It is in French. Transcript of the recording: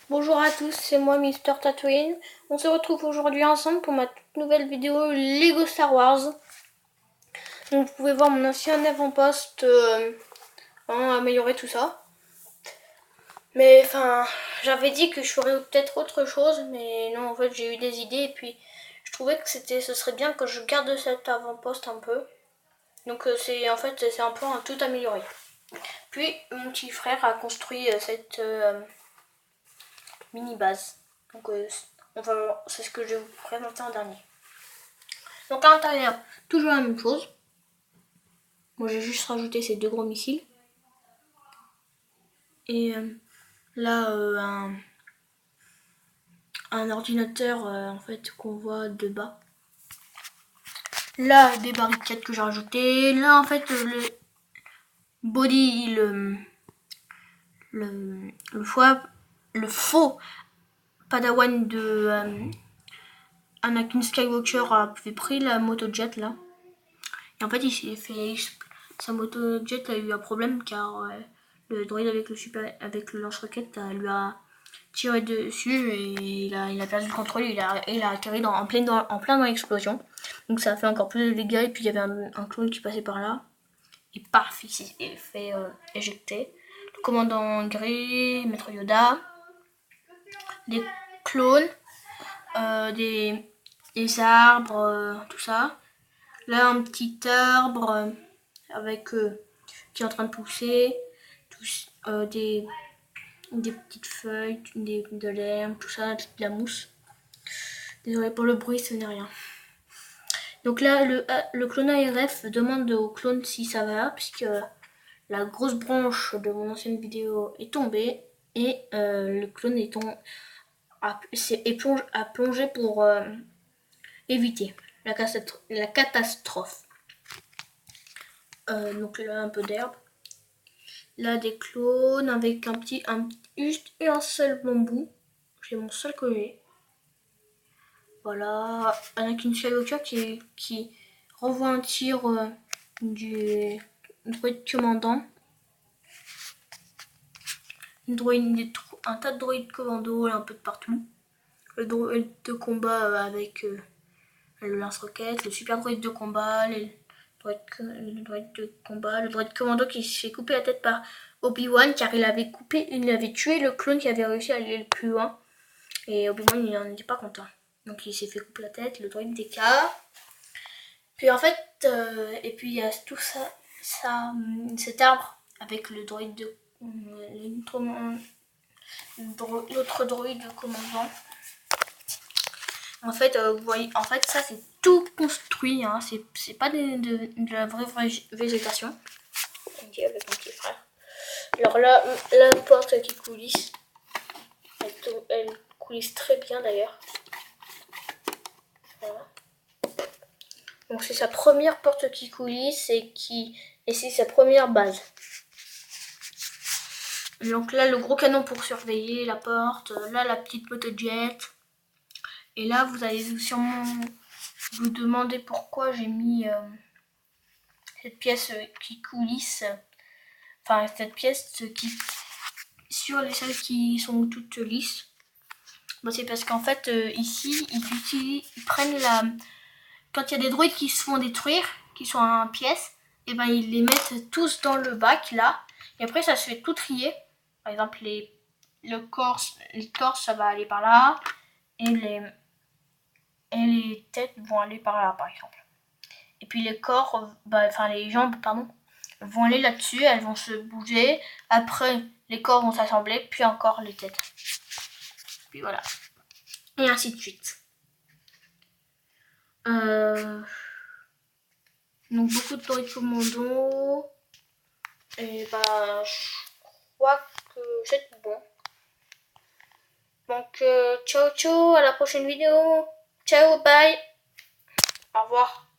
Bonjour à tous, c'est moi Mister Tatooine. On se retrouve aujourd'hui ensemble pour ma toute nouvelle vidéo Lego Star Wars. Donc vous pouvez voir mon ancien avant-poste améliorer tout ça. Mais enfin, j'avais dit que je ferais peut-être autre chose, mais non, en fait j'ai eu des idées et puis je trouvais que ce serait bien que je garde cet avant-poste un peu. Donc c'est un plan à tout améliorer. Puis mon petit frère a construit cette mini base. Donc c'est ce que je vais vous présenter en dernier. Donc à l'intérieur, toujours la même chose. Moi j'ai juste rajouté ces deux gros missiles. Et là un ordinateur en fait qu'on voit de bas. Là des barricades que j'ai rajoutées. Là en fait le body, le faux Padawan de Anakin Skywalker avait pris la motojet là. Et en fait, il s'est fait. Sa motojet a eu un problème car le droïde avec le lance-roquette lui a tiré dessus et il a perdu le contrôle. Il a atterri en plein dans l'explosion. Donc ça a fait encore plus de dégâts. Et puis il y avait un clone qui passait par là. Et paf, il s'est fait éjecter. Le commandant gris, Maître Yoda, des clones, des arbres, tout ça. Là, un petit arbre avec qui est en train de pousser, des petites feuilles, de l'herbe, tout ça, de la mousse. Désolé pour le bruit, ce n'est rien. Donc là, le clone ARF demande au clone si ça va, puisque la grosse branche de mon ancienne vidéo est tombée et le clone a plongé pour éviter la catastrophe. Donc là, un peu d'herbe. Là, des clones avec juste et un seul bambou. J'ai mon seul collier. Voilà, Anakin Skywalker qui renvoie un tir du droïde commandant. Un tas de droïdes commando un peu de partout. Le droïde de combat avec le lance-roquette, le super droïde de combat, le droïde de combat, le droïde commando qui se fait couper la tête par Obi-Wan car il avait tué le clone qui avait réussi à aller le plus loin. Et Obi-Wan il n'en était pas content. Donc il s'est fait couper la tête, le droïde DK. Puis en fait, et puis il y a tout ça, cet arbre avec le droïde de l'autre droïde commandant. En fait, vous voyez, en fait ça c'est tout construit, hein. C'est pas de la vraie végétation. On dit avec mon petit frère. Alors là, la porte qui coulisse, elle coulisse très bien d'ailleurs. Voilà. Donc c'est sa première porte qui coulisse et c'est sa première base. Donc là le gros canon pour surveiller la porte, là la petite motojet. Et là vous allez sûrement vous demander pourquoi j'ai mis cette pièce qui coulisse, enfin cette pièce qui sur les celles qui sont toutes lisses. Bon, c'est parce qu'en fait ici ils prennent quand il y a des droïdes qui se font détruire, qui sont en pièces, et ben ils les mettent tous dans le bac là, et après ça se fait tout trier. Par exemple les corps ça va aller par là, et les têtes vont aller par là par exemple. Et puis les les jambes pardon, vont aller là-dessus, elles vont se bouger. Après les corps vont s'assembler, puis encore les têtes. Puis voilà. Et ainsi de suite. Donc beaucoup de droïdes commando. Et bah je crois que c'est tout bon. Donc ciao ciao, à la prochaine vidéo. Ciao, bye. Au revoir.